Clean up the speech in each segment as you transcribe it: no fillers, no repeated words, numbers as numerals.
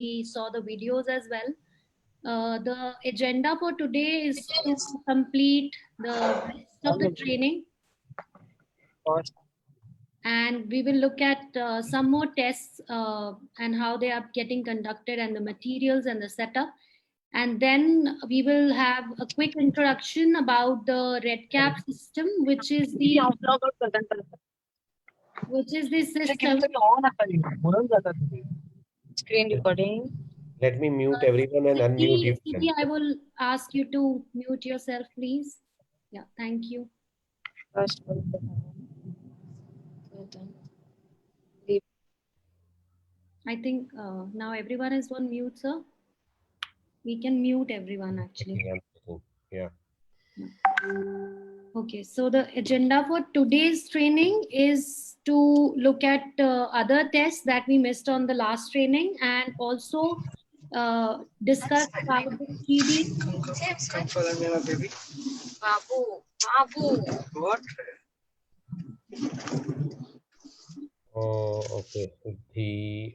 we saw the videos as well. The agenda for today is to complete the rest of the training, and we will look at some more tests and how they are getting conducted and the materials and the setup. And then we will have a quick introduction about the REDCap system, which is the system. Screen recording. Let me mute everyone and unmute you. Siddhi, I will ask you to mute yourself, please. Yeah, thank you. First, I think now everyone is on mute, sir. We can mute everyone actually. Yeah. Okay, so the agenda for today's training is to look at other tests that we missed on the last training, and also discuss about the 3D. come for the baby. Babu. What? Oh, okay.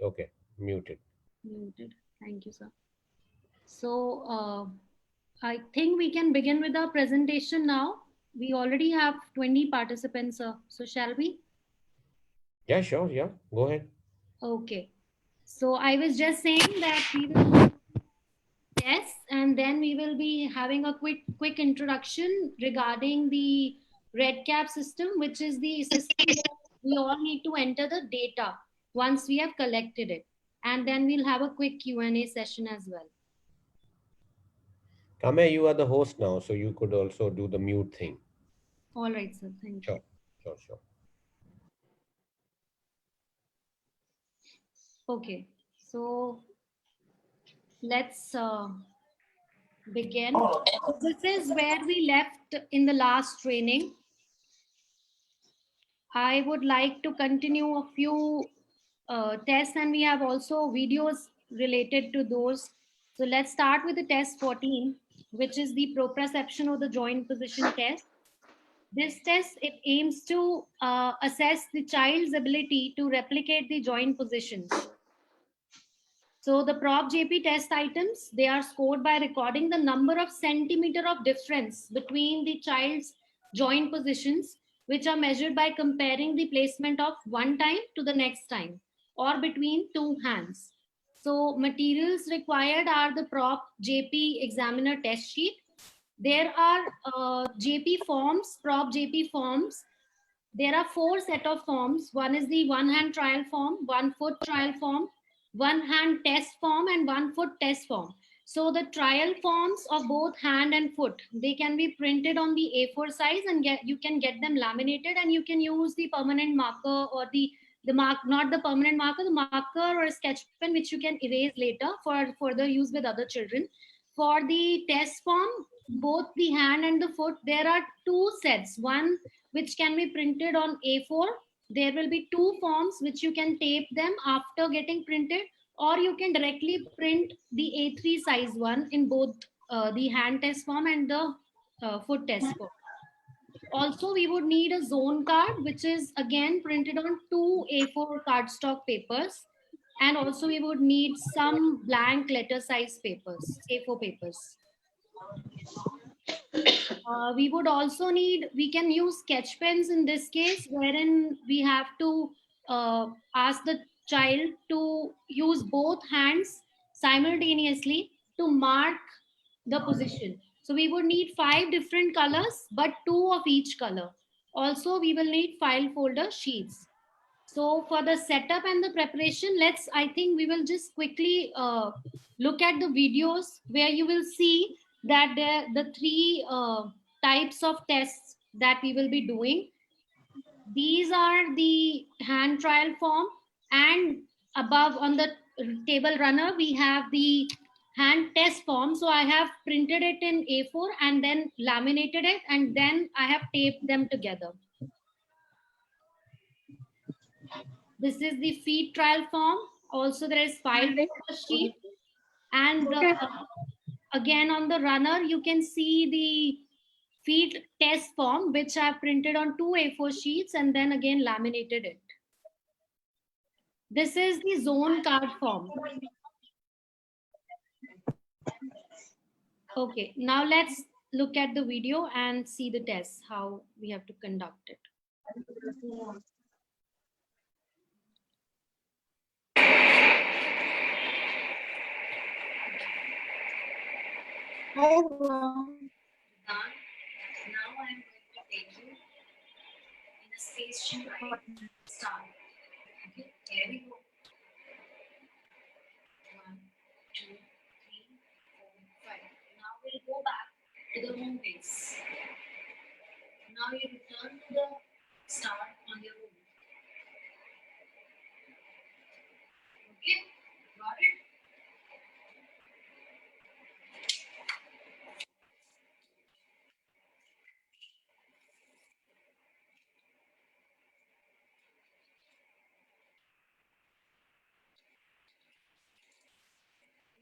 Okay, muted. Muted. Thank you, sir. So I think we can begin with our presentation now. We already have 20 participants, sir. So shall we? Yeah, sure. Yeah, go ahead. Okay. So I was just saying that we will test, and then we will be having a quick introduction regarding the REDCap system, which is the system that we all need to enter the data once we have collected it. And then we'll have a quick Q&A session as well. Kame, you are the host now, so you could also do the mute thing. All right, sir. Thank you. Sure. Okay, so let's begin. So this is where we left in the last training. I would like to continue a few tests, and we have also videos related to those. So let's start with the test 14, which is the proprioception of the joint position test. This test, it aims to assess the child's ability to replicate the joint positions. So the prop JP test items, they are scored by recording the number of centimeter of difference between the child's joint positions, which are measured by comparing the placement of one time to the next time, or between two hands. So materials required are the prop JP examiner test sheet. There are JP forms, prop JP forms. There are 4 set of forms. One is the one hand trial form, 1 foot trial form, one hand test form, and 1 foot test form. So the trial forms of both hand and foot, they can be printed on the A4 size, and you can get them laminated, and you can use the permanent marker or the mark, not the permanent marker, the marker or a sketch pen, which you can erase later for further use with other children. For the test form, both the hand and the foot, there are 2 sets. One which can be printed on A4. There will be 2 forms which you can tape them after getting printed, or you can directly print the A3 size one in both the hand test form and the foot test form. Also, we would need a zone card, which is again printed on 2 A4 cardstock papers. And also we would need some blank letter size papers, A4 papers. We would also need, we can use sketch pens in this case, wherein we have to ask the child to use both hands simultaneously to mark the position. So we would need 5 different colors, but 2 of each color. Also, we will need file folder sheets. So for the setup and the preparation, I think we will just quickly look at the videos where you will see that the 3 types of tests that we will be doing. These are the hand trial form, and above on the table runner, we have the hand test form. So I have printed it in A4 and then laminated it, and then I have taped them together. This is the feet trial form. Also, there is file folder sheet. And again, on the runner, you can see the feet test form, which I've printed on 2 A4 sheets and then again laminated it. This is the zone card form. Okay, now let's look at the video and see the test, how we have to conduct it. Now I'm going to take you in a station star. Okay, here we go. 1, 2, 3, 4, 5. Now we'll go back to the home base. Now you return to the star on your own. Okay, got it?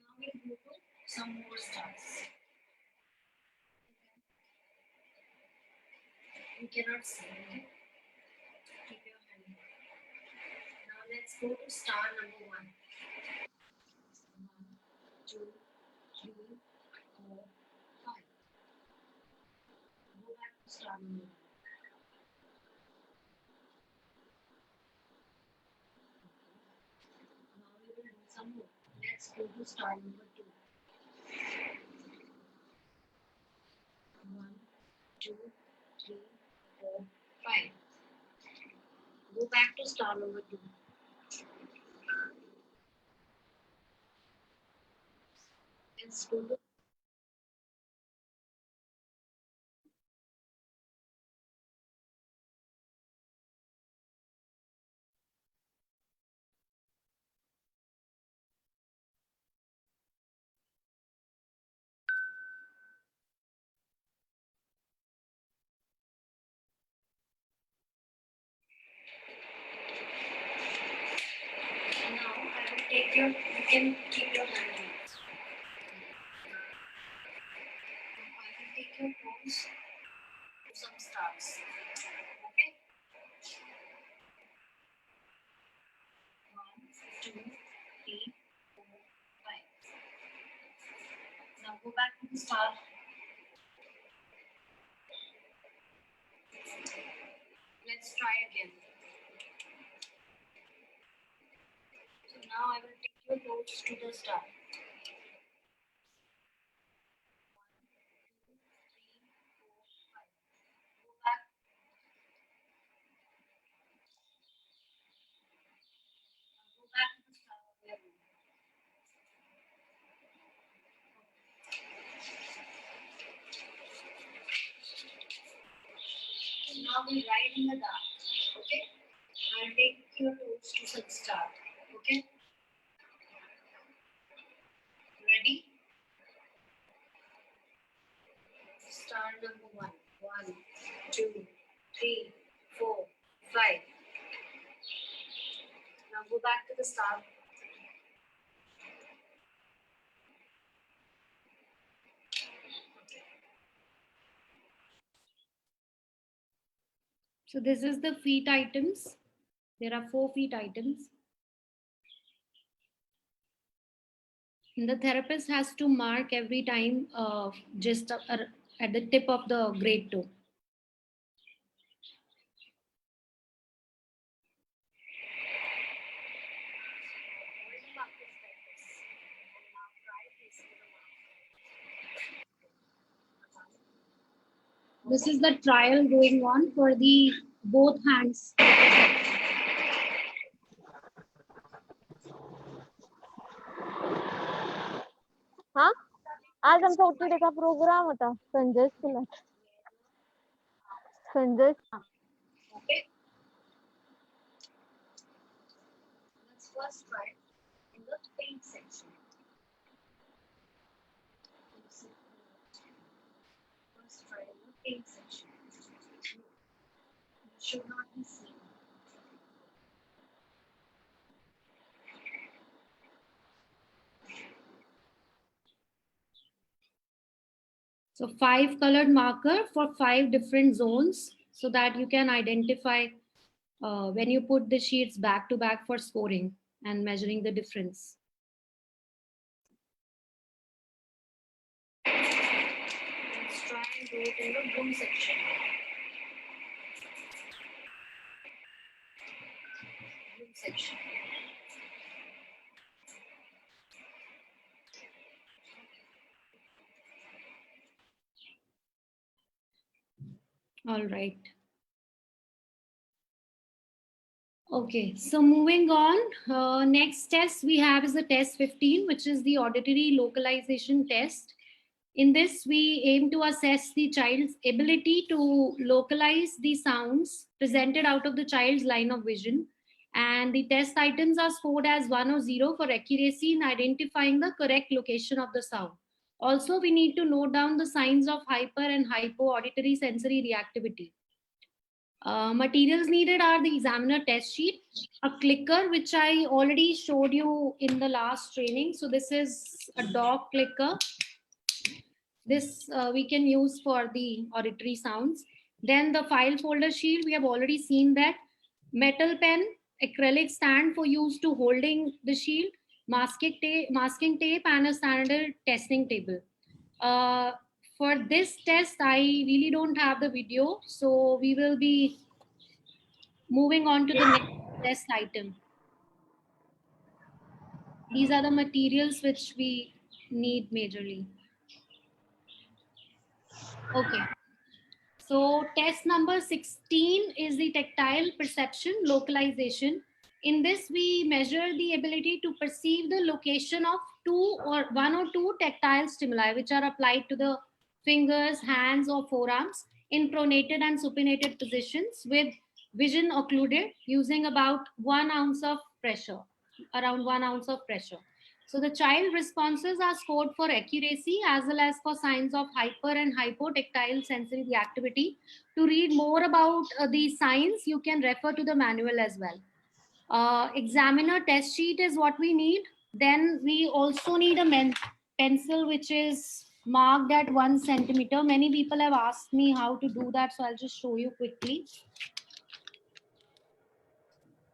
Now we'll go to some more stars. You cannot see. Okay? Keep your hand. Now let's go to star number 1. 1, 2, 3, 4, 5. Go back to star number 1. Now we will do some more. Let's go to star number 2. 1, 2, 3, 4, 5. Go back to star number 2. Let's go to now I will take your, you can keep your hand on. I will take your toes to some stars. Okay? 1, 2, 3, 4, 5. Now go back to the star. Let's try again. So now I will take your toes to the star. 1, 2, 3, 4, 5. Go back. Now go back to the star of your room. Now we ride in the dark. Okay? I'll take your toes to some star. Okay? Ready? Star number 1. 1, 2, 3, 4, 5. Now go back to the star. So this is the feet items. There are 4 feet items. And the therapist has to mark every time just at the tip of the great toe. This is the trial going on for the both hands. हाँ आज आमचा OTT programme होता Sanjay school Sanjay Okay. Let's first try in the paint section. First try in the paint section. You should not be seen. So 5 colored marker for 5 different zones so that you can identify when you put the sheets back to back for scoring and measuring the difference. do it in the boom section. Boom section. All right. Okay, so moving on, next test we have is the test 15, which is the auditory localization test. In this, we aim to assess the child's ability to localize the sounds presented out of the child's line of vision. And the test items are scored as 1 or 0 for accuracy in identifying the correct location of the sound. Also, we need to note down the signs of hyper and hypo-auditory sensory reactivity. Materials needed are the examiner test sheet, a clicker, which I already showed you in the last training. So this is a dog clicker. This we can use for the auditory sounds. Then the file folder shield, we have already seen that. Metal pen, acrylic stand for use to holding the shield, masking tape, and a standard testing table. For this test, I really don't have the video, so we will be moving on to the next test item. These are the materials which we need majorly. Okay. So test number 16 is the tactile perception localization. In this, we measure the ability to perceive the location of one or two tactile stimuli, which are applied to the fingers, hands, or forearms in pronated and supinated positions with vision occluded using about 1 ounce of pressure, around 1 ounce of pressure. So the child responses are scored for accuracy as well as for signs of hyper and hypotactile sensory reactivity. To read more about these signs, you can refer to the manual as well. Examiner test sheet is what we need. Then we also need a pencil which is marked at 1 centimeter. Many people have asked me how to do that, so I'll just show you quickly.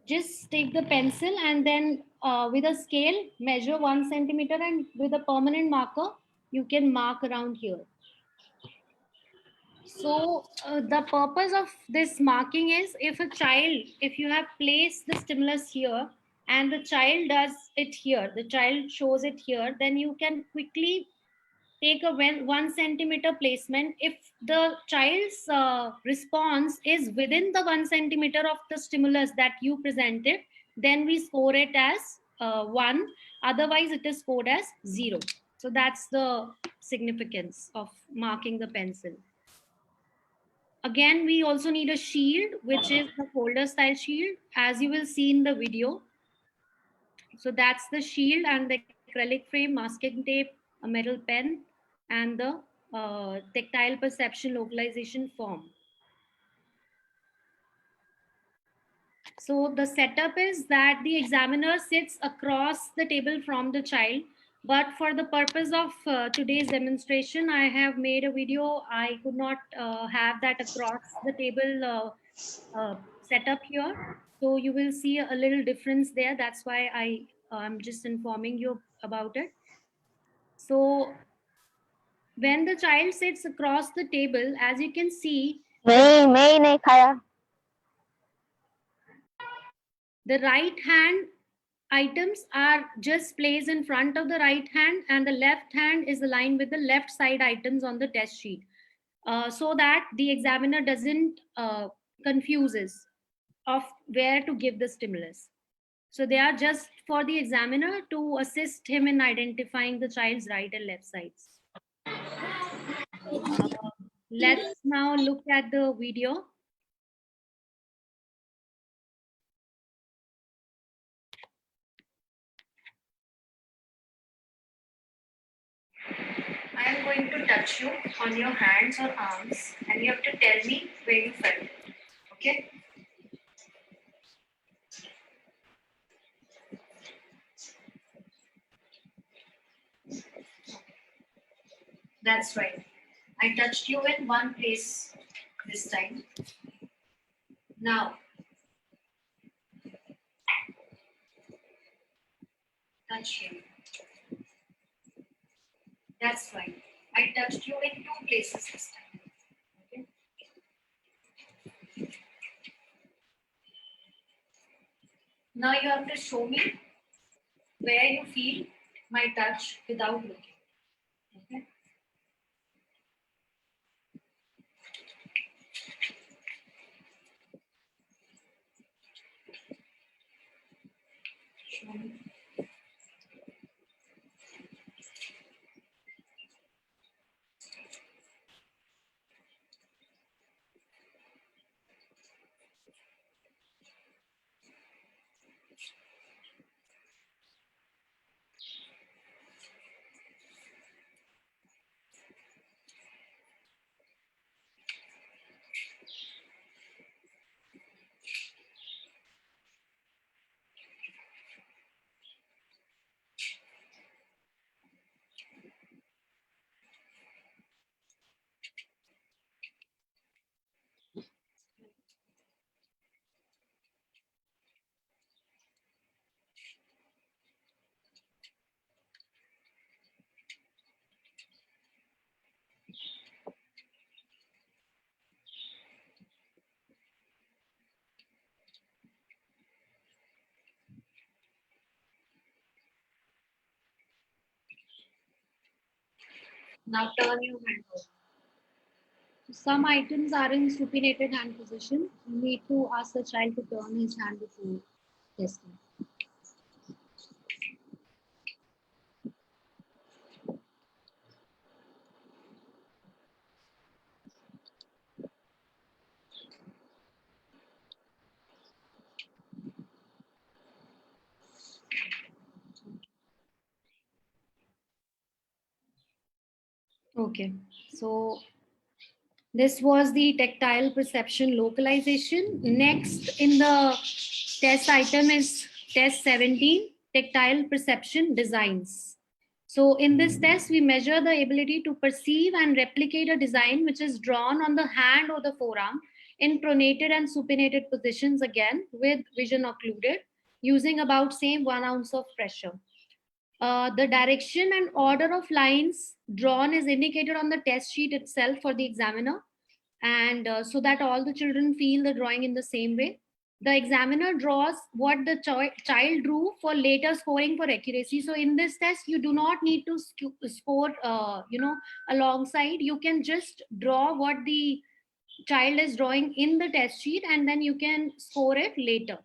Just take the pencil and then with a scale measure 1 centimeter, and with a permanent marker you can mark around here. So the purpose of this marking is if you have placed the stimulus here and the child does it here, the child shows it here, then you can quickly take a 1 centimeter placement. If the child's response is within the 1 centimeter of the stimulus that you presented, then we score it as 1. Otherwise, it is scored as 0. So that's the significance of marking the pencil. Again, we also need a shield, which is the folder style shield, as you will see in the video. So that's the shield and the acrylic frame, masking tape, a metal pen, and the tactile perception localization form. So the setup is that the examiner sits across the table from the child, but for the purpose of today's demonstration, I have made a video. I could not have that across the table setup here. So you will see a little difference there. That's why I'm just informing you about it. So when the child sits across the table, as you can see, नहीं खाया the right hand items are just placed in front of the right hand, and the left hand is aligned with the left side items on the test sheet, so that the examiner doesn't confuses of where to give the stimulus. So they are just for the examiner to assist him in identifying the child's right and left sides. Let's now look at the video. I am going to touch you on your hands or arms, and you have to tell me where you felt. Okay? That's right. I touched you in one place this time. Now, touch here. That's right. I touched you in 2 places this time. Now you have to show me where you feel my touch without looking. Okay. Show me. Now turn your hand over. Some items are in supinated hand position. You need to ask the child to turn his hand before testing. Okay, so this was the tactile perception localization. Next in the test item is test 17, tactile perception designs. So in this test, we measure the ability to perceive and replicate a design which is drawn on the hand or the forearm in pronated and supinated positions, again with vision occluded, using about same 1 ounce of pressure. The direction and order of lines drawn is indicated on the test sheet itself for the examiner, and so that all the children feel the drawing in the same way. The examiner draws what the child drew for later scoring for accuracy. So in this test, you do not need to score, alongside. You can just draw what the child is drawing in the test sheet, and then you can score it later.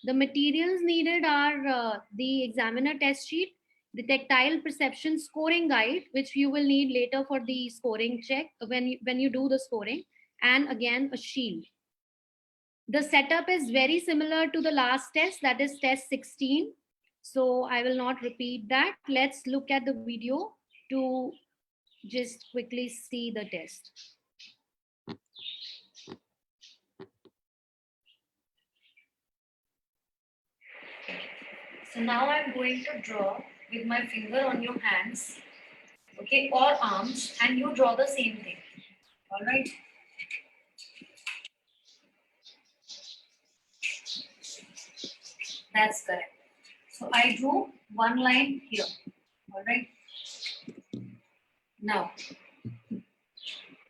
The materials needed are the examiner test sheet, the tactile perception scoring guide, which you will need later for the scoring check when you do the scoring, and again a shield. The setup is very similar to the last test, that is test 16. So I will not repeat that. Let's look at the video to just quickly see the test. So now I'm going to draw with my finger on your hands, okay, or arms, and you draw the same thing. All right. That's correct. So I drew one line here. All right. Now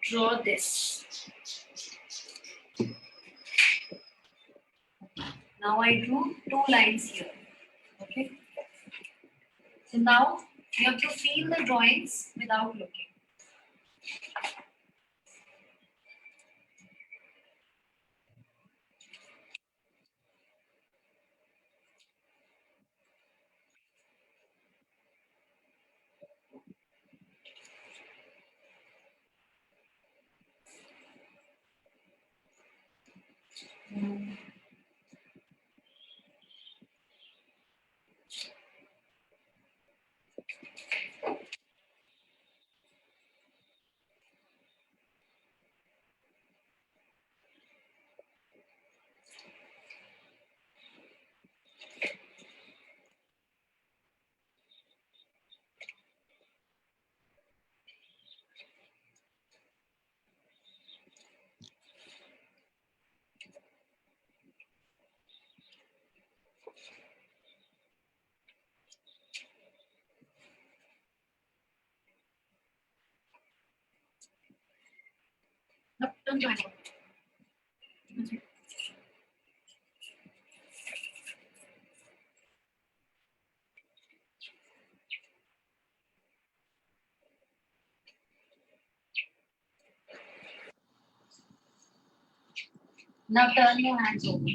draw this. Now I drew two lines here. Okay. So now you have to feel the drawings without looking. No, don't join. Now turn your hands over.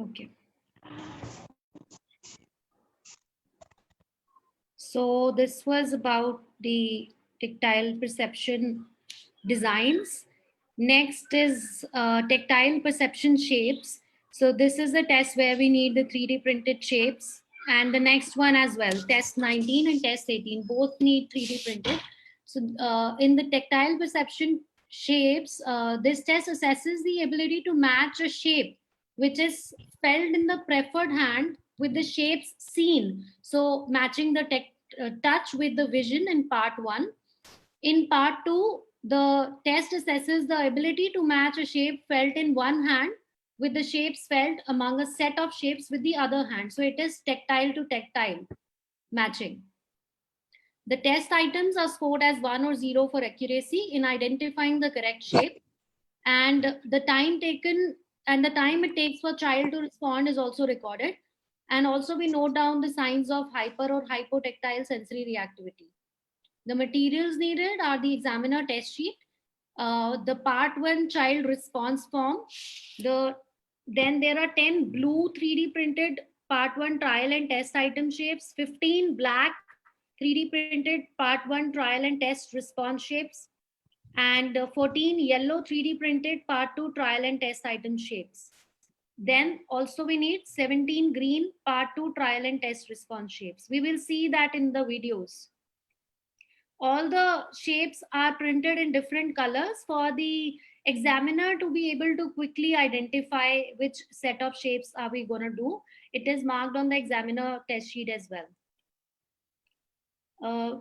Okay. So this was about the tactile perception designs. Next is tactile perception shapes. So this is the test where we need the 3D printed shapes. And the next one as well, test 19 and test 18, both need 3D printed. So in the tactile perception shapes, this test assesses the ability to match a shape which is felt in the preferred hand with the shapes seen. So matching the touch with the vision in part 1. In part 2, the test assesses the ability to match a shape felt in one hand with the shapes felt among a set of shapes with the other hand. So it is tactile to tactile matching. The test items are scored as 1 or 0 for accuracy in identifying the correct shape, and the time taken and the time it takes for child to respond is also recorded. And also we note down the signs of hyper or hypotactile sensory reactivity. The materials needed are the examiner test sheet, the part 1 child response form. Then there are 10 blue 3D printed part 1 trial and test item shapes, 15 black 3D printed part 1 trial and test response shapes, and 14 yellow 3D printed part 2 trial and test item shapes. Then also we need 17 green part 2 trial and test response shapes. We will see that in the videos. All the shapes are printed in different colors for the examiner to be able to quickly identify which set of shapes are we going to do. It is marked on the examiner test sheet as well.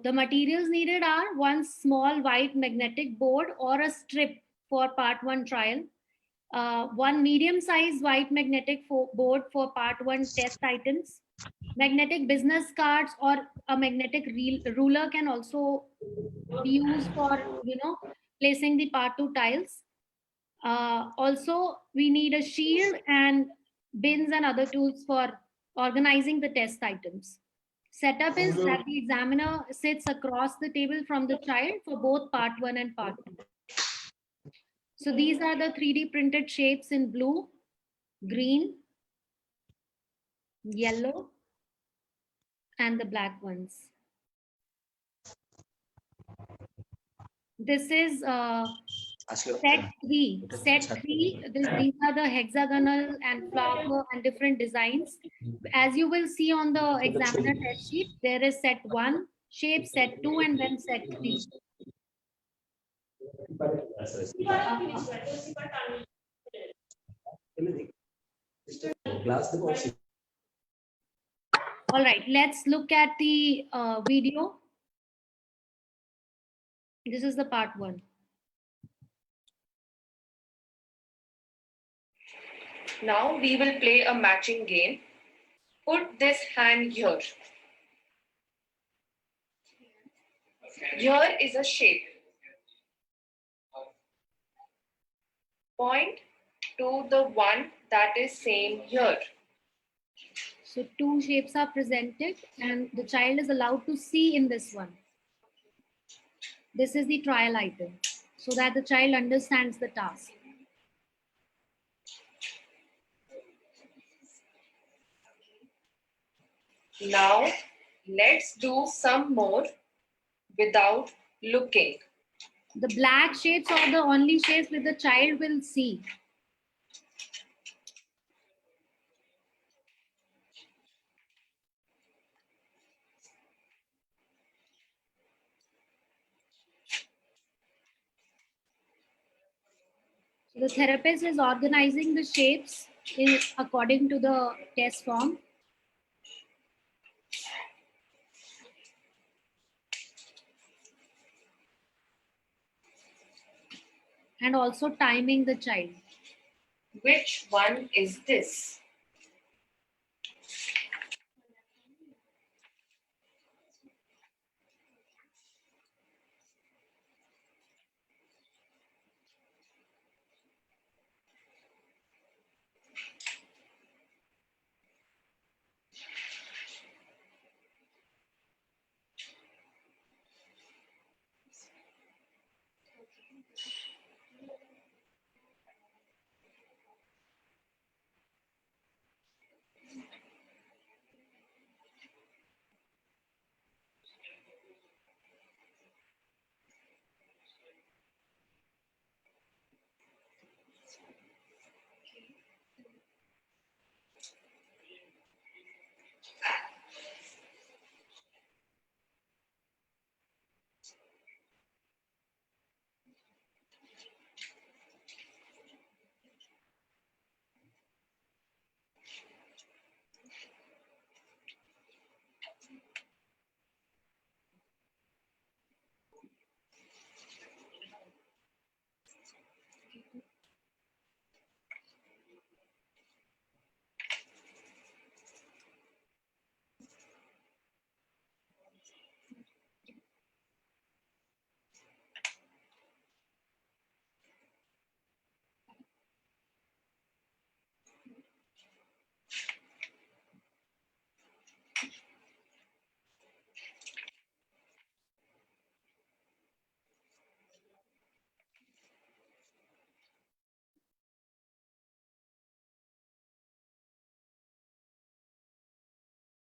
The materials needed are one small white magnetic board or a strip for part 1 trial, one medium-sized white magnetic board for part 1 test items, magnetic business cards, or a magnetic ruler can also be used for placing the part 2 tiles. Also, we need a shield and bins and other tools for organizing the test items. Setup is that the examiner sits across the table from the child for both part 1 and part 2. So these are the 3D printed shapes in blue, green, yellow, and the black ones. This is set 3. Set 3, these are the hexagonal and flower and different designs. As you will see on the examiner test sheet, there is set 1 shape, set 2, and then set 3. All right, let's look at the video. This is the part 1. Now we will play a matching game. Put this hand here. Here is a shape. Point to the one that is same here. So two shapes are presented and the child is allowed to see in this one. This is the trial item so that the child understands the task. Now, let's do some more without looking. The black shapes are the only shapes that the child will see. So the therapist is organizing the shapes according to the test form. And also timing the child. Which one is this?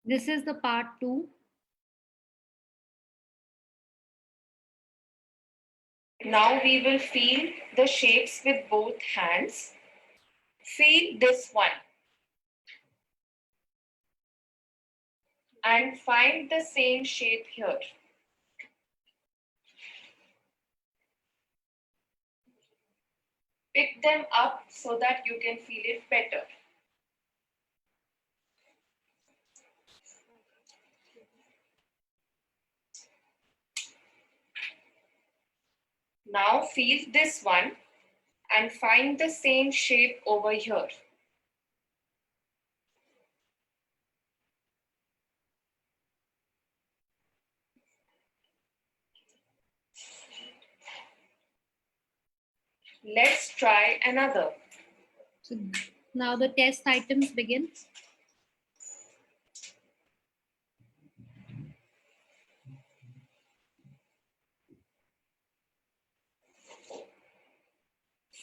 This is the part 2. Now we will feel the shapes with both hands. Feel this one. And find the same shape here. Pick them up so that you can feel it better. Now feel this one and find the same shape over here. Let's try another. So now the test items begin.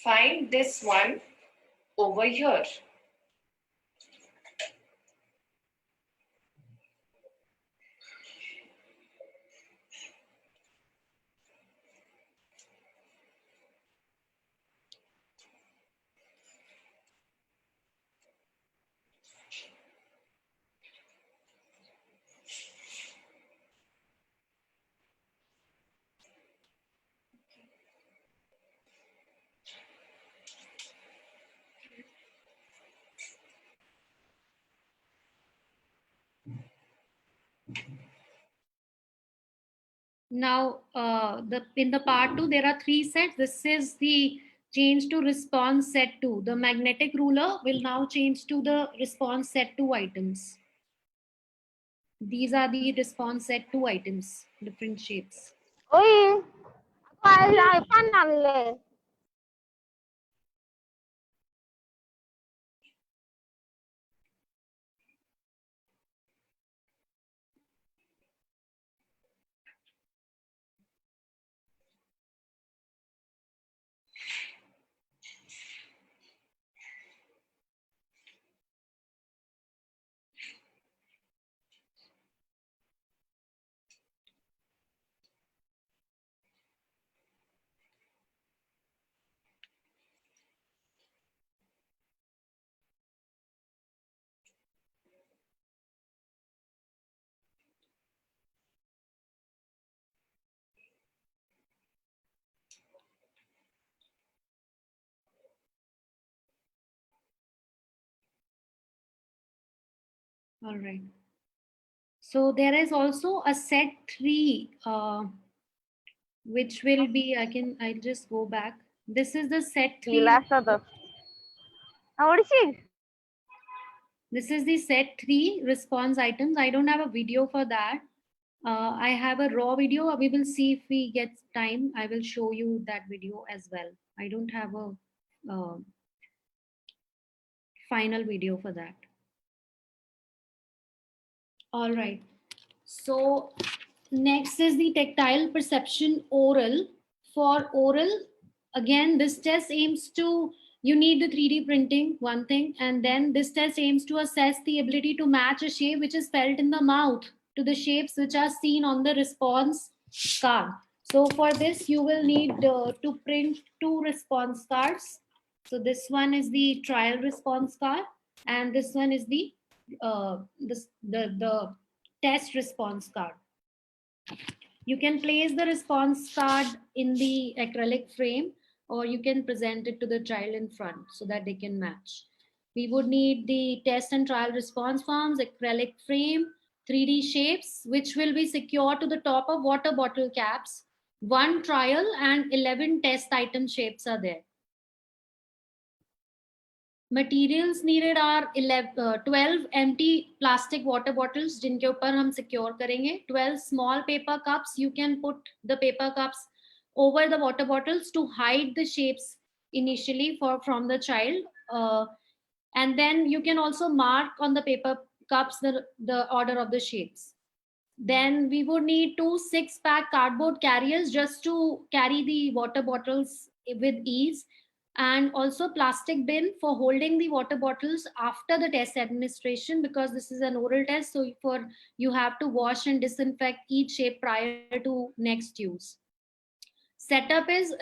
Find this one over here. Now, in the part 2, there are 3 sets. This is the change to response set 2. The magnetic ruler will now change to the response set 2 items. These are the response set 2 items, different shapes. Uy, ako ay pan All right. So there is also a set 3, which will be, I'll just go back. This is the set 3. Last of the. What is it? This is the set 3 response items. I don't have a video for that. I have a raw video. We will see if we get time. I will show you that video as well. I don't have a final video for that. All right. So next is the tactile perception oral. For oral, again, this test aims to, you need the 3D printing, one thing, and then this test aims to assess the ability to match a shape which is felt in the mouth to the shapes which are seen on the response card. So for this, you will need to print 2 response cards. So this one is the trial response card, and this one is the test response card. You can place the response card in the acrylic frame, or you can present it to the child in front so that they can match. We would need the test and trial response forms, acrylic frame, 3D shapes, which will be secured to the top of water bottle caps. 1 trial and 11 test item shapes are there. Materials needed are 12 empty plastic water bottles जिनके ऊपर हम secure करेंगे. 12 small paper cups. You can put the paper cups over the water bottles to hide the shapes initially from the child. And then you can also mark on the paper cups the order of the shapes. Then we would need 2 6-pack cardboard carriers just to carry the water bottles with ease, and also plastic bin for holding the water bottles after the test administration, because this is an oral test, so you have to wash and disinfect each shape prior to next use. Setup is,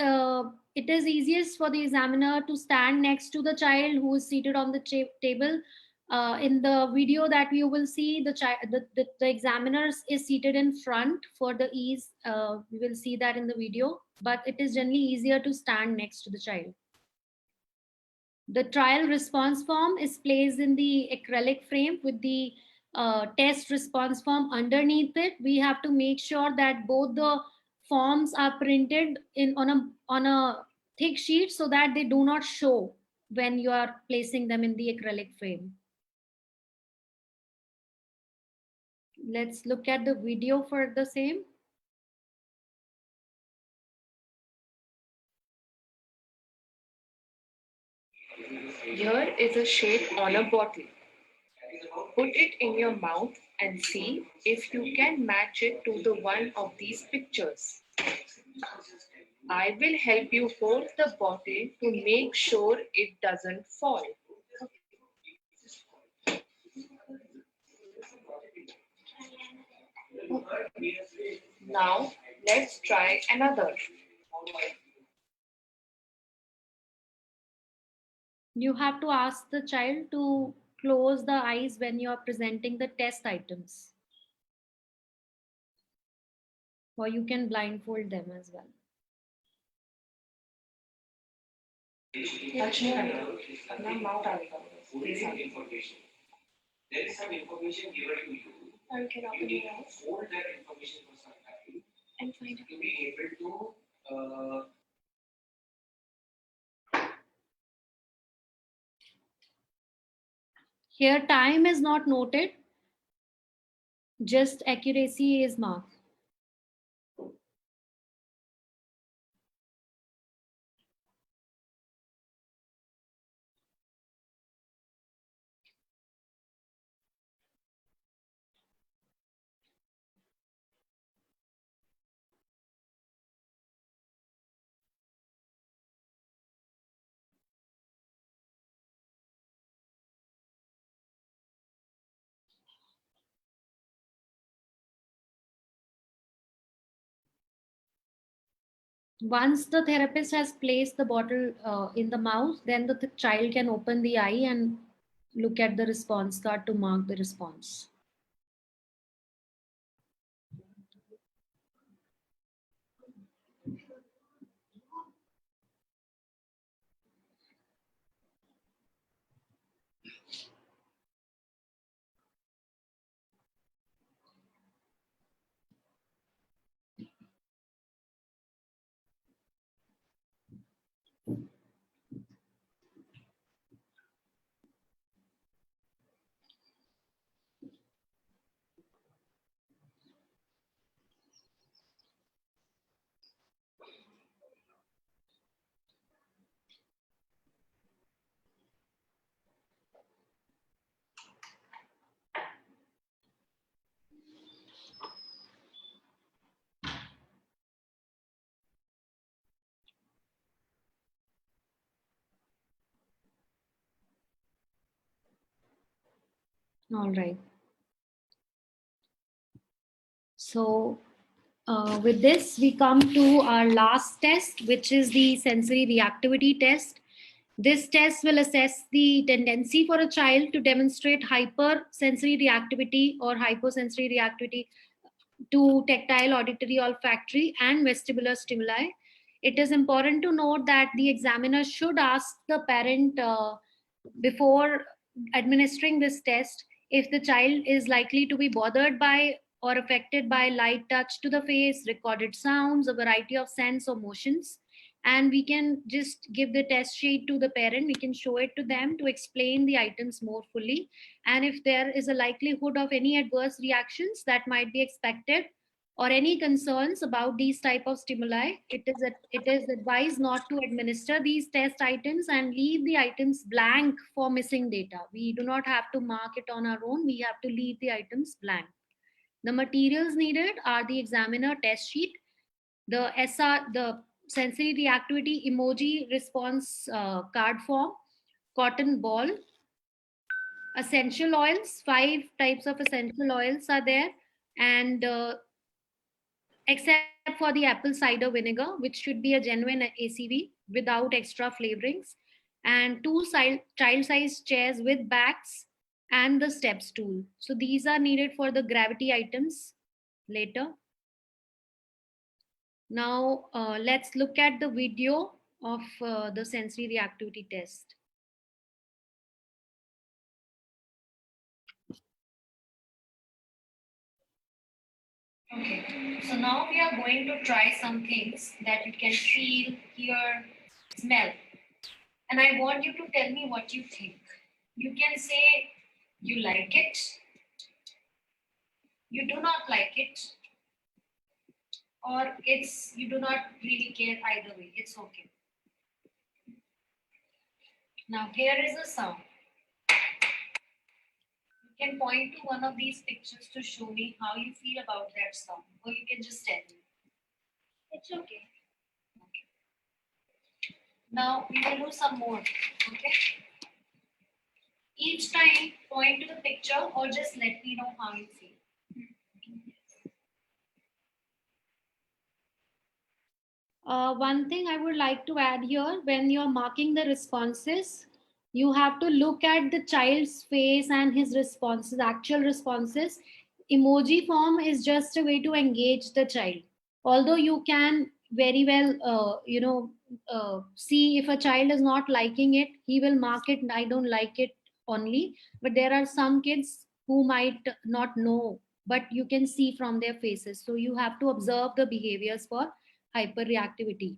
it is easiest for the examiner to stand next to the child who is seated on the table. In the video that you will see, the examiner is seated in front for the ease. We will see that in the video, but it is generally easier to stand next to the child. The trial response form is placed in the acrylic frame with the test response form underneath it. We have to make sure that both the forms are printed on a thick sheet so that they do not show when you are placing them in the acrylic frame. Let's look at the video for the same. Here is a shape on a bottle. Put it in your mouth and see if you can match it to the one of these pictures. I will help you hold the bottle to make sure it doesn't fall. Now let's try another. You have to ask the child to close the eyes when you are presenting the test items. Or you can blindfold them as well. Touch अपना mouth आएगा. There is some information given to you. And can You need to hold that information for some time and find to be able to Here time is not noted, just accuracy is marked. Once the therapist has placed the bottle in the mouth, then the child can open the eye and look at the response card to mark the response. All right. So with this, we come to our last test, which is the sensory reactivity test. This test will assess the tendency for a child to demonstrate hypersensory reactivity or hyposensory reactivity to tactile, auditory, olfactory, and vestibular stimuli. It is important to note that the examiner should ask the parent before administering this test if the child is likely to be bothered by or affected by light touch to the face, recorded sounds, a variety of scents or motions. And we can just give the test sheet to the parent, we can show it to them to explain the items more fully. And if there is a likelihood of any adverse reactions that might be expected or any concerns about these type of stimuli, it is advised not to administer these test items and leave the items blank for missing data. We do not have to mark it on our own, we have to leave the items blank. The materials needed are the examiner test sheet, the sensory reactivity emoji response card form, cotton ball, essential oils. 5 types of essential oils are there, and except for the apple cider vinegar, which should be a genuine ACV without extra flavorings, and 2 child-sized chairs with backs, and the step stool. So these are needed for the gravity items later. Now let's look at the video of the sensory reactivity test. Okay, so now we are going to try some things that you can feel, hear, smell. And I want you to tell me what you think. You can say you like it, you do not like it, or you do not really care either way. It's okay. Now here is a sound. You can point to one of these pictures to show me how you feel about that sound, or you can just tell me. It's okay. Now we will do some more. Okay. Each time, point to the picture or just let me know how you feel. One thing I would like to add here, when you're marking the responses, you have to look at the child's face and his responses, actual responses. Emoji form is just a way to engage the child. Although you can very well, see if a child is not liking it, he will mark it, I don't like it only. But there are some kids who might not know, but you can see from their faces. So you have to observe the behaviors for hyperreactivity.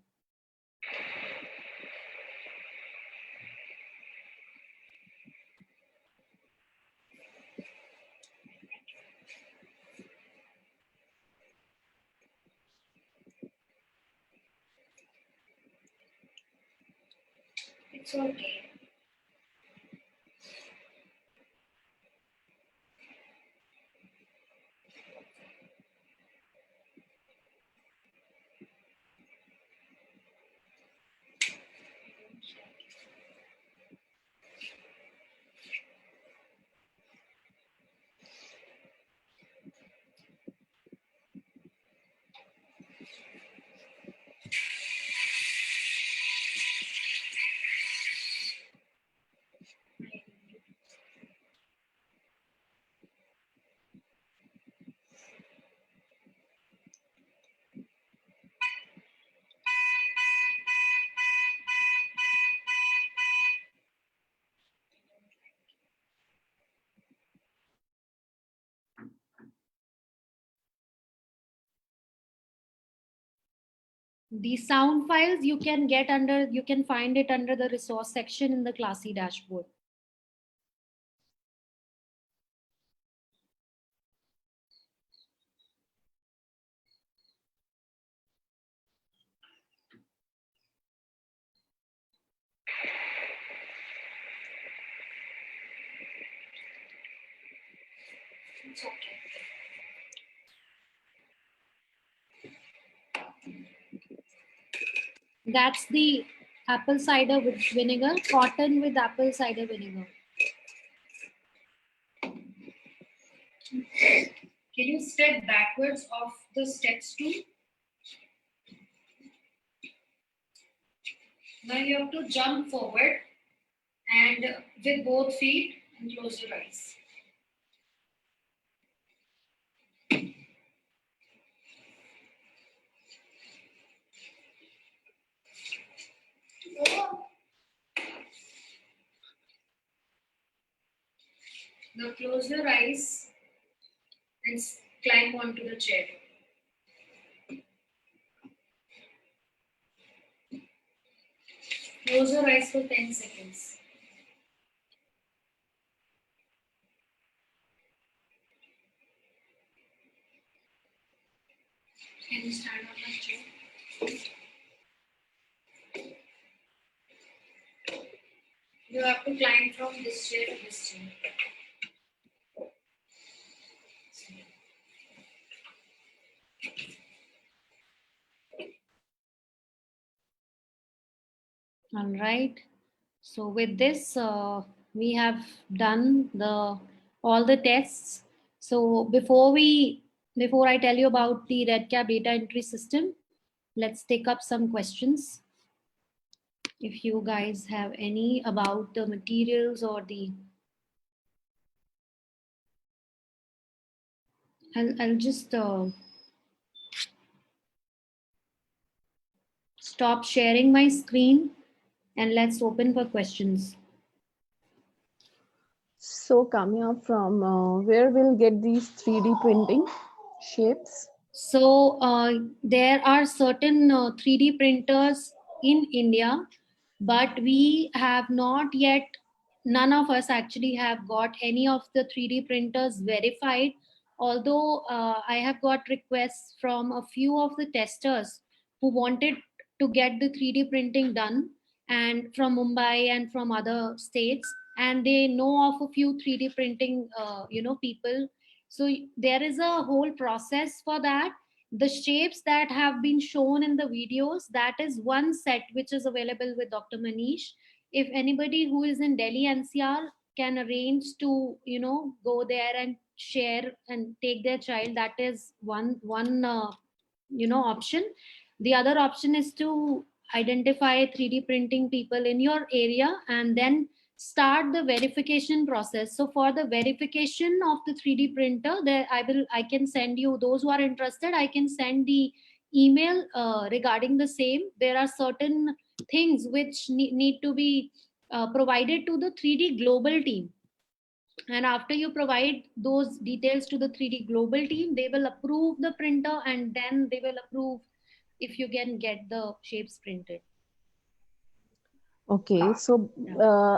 It's okay. The sound files you can find it under the resource section in the Classy dashboard. It's okay. That's the apple cider with vinegar, cotton with apple cider vinegar. Can you step backwards of the steps too? Now you have to jump forward and with both feet and close your eyes. Now close your eyes and climb onto the chair. Close your eyes for 10 seconds. Can you stand on the chair? You have to climb from this chair to this chair. All right. So with this, we have done all the tests. So before I tell you about the REDCap data entry system, let's take up some questions. If you guys have any about the materials or I'll just stop sharing my screen and let's open for questions. So Kamya, from where we'll get these 3D printing shapes? So there are certain 3D printers in India, but we have not yet, none of us actually have got any of the 3D printers verified. Although I have got requests from a few of the testers who wanted to get the 3D printing done, and from Mumbai and from other states, and they know of a few 3D printing people. So there is a whole process for that. The shapes that have been shown in the videos, that is one set which is available with Dr. Manish. If anybody who is in Delhi NCR can arrange to go there and share and take their child, that is one option. The other option is to identify 3D printing people in your area and then start the verification process. So for the verification of the 3D printer, there I can send you, those who are interested, I can send the email regarding the same. There are certain things which need to be provided to the 3D global team. And after you provide those details to the 3D global team, they will approve the printer and then they will approve if you can get the shapes printed. Okay, so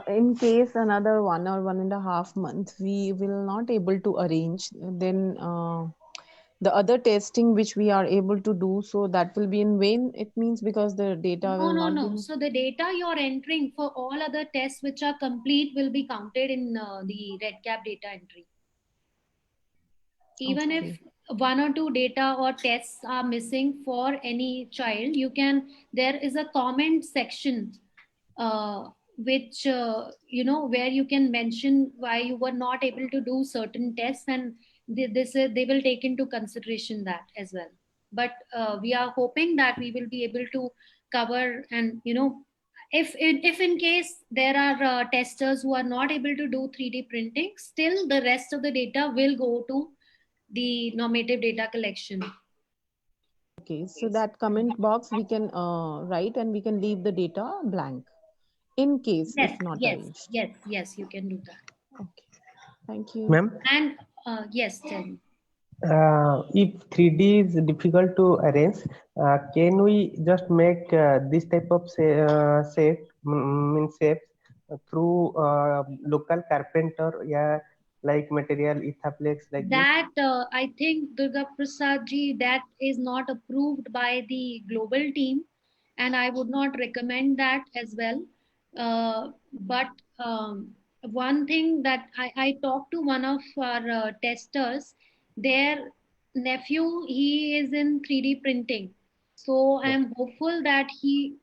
in case another 1 or 1.5 months, we will not able to arrange, then the other testing which we are able to do, so that will be in vain, it means, because the data will not be... So the data you're entering for all other tests which are complete will be counted in the REDCap data entry. Even if 1 or 2 data or tests are missing for any child, there is a comment section which where you can mention why you were not able to do certain tests, and they will take into consideration that as well. But we are hoping that we will be able to cover, and if in case there are testers who are not able to do 3D printing, still the rest of the data will go to the normative data collection. Okay, so that comment box we can write and we can leave the data blank in case if not arranged. Yes, you can do that. Okay, thank you. Ma'am, And yes, tell me. if 3D is difficult to arrange, can we just make this type of shapes through local carpenter, like material Ethaplex, like that? I think, Durga Prasad ji, that is not approved by the global team, and I would not recommend that as well. But one thing that I talked to one of our testers, their nephew, he is in 3D printing. So I'm hopeful that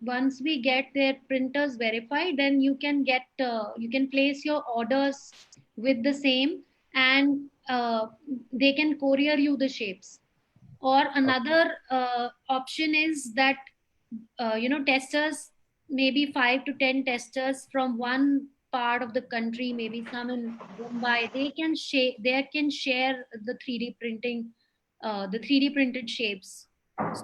once we get their printers verified, then you can place your orders with the same, and they can courier you the shapes. Or another option is that testers, maybe 5 to 10 testers from one part of the country, maybe some in Mumbai, they can share the 3D printing, the 3D printed shapes.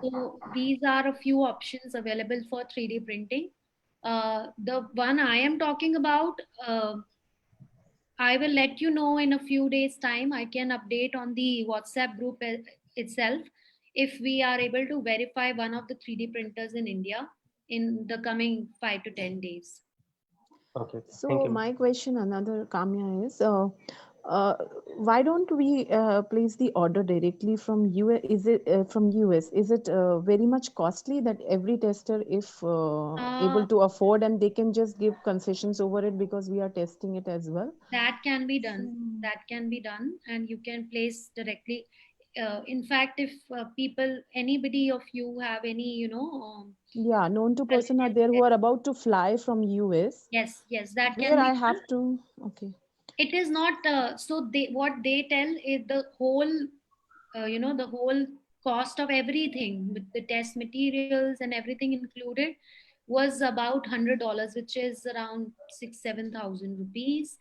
So these are a few options available for 3D printing. The one I am talking about, I will let you know in a few days' time. I can update on the WhatsApp group itself if we are able to verify one of the 3D printers in India in the coming 5 to 10 days. Okay. Thank So you. my question, another Kamya, is why don't we place the order directly from US? Is it from US? Is it very much costly that every tester, if able to afford, and they can just give concessions over it because we are testing it as well? That can be done. That can be done, and you can place directly. In fact, if anybody of you have any, Yeah, known to person are there who are about to fly from US. yes, that Where can be I done. have to, okay. It is not so what they tell is the whole the whole cost of everything with the test materials and everything included was about $100, which is around 6,000-7,000 rupees,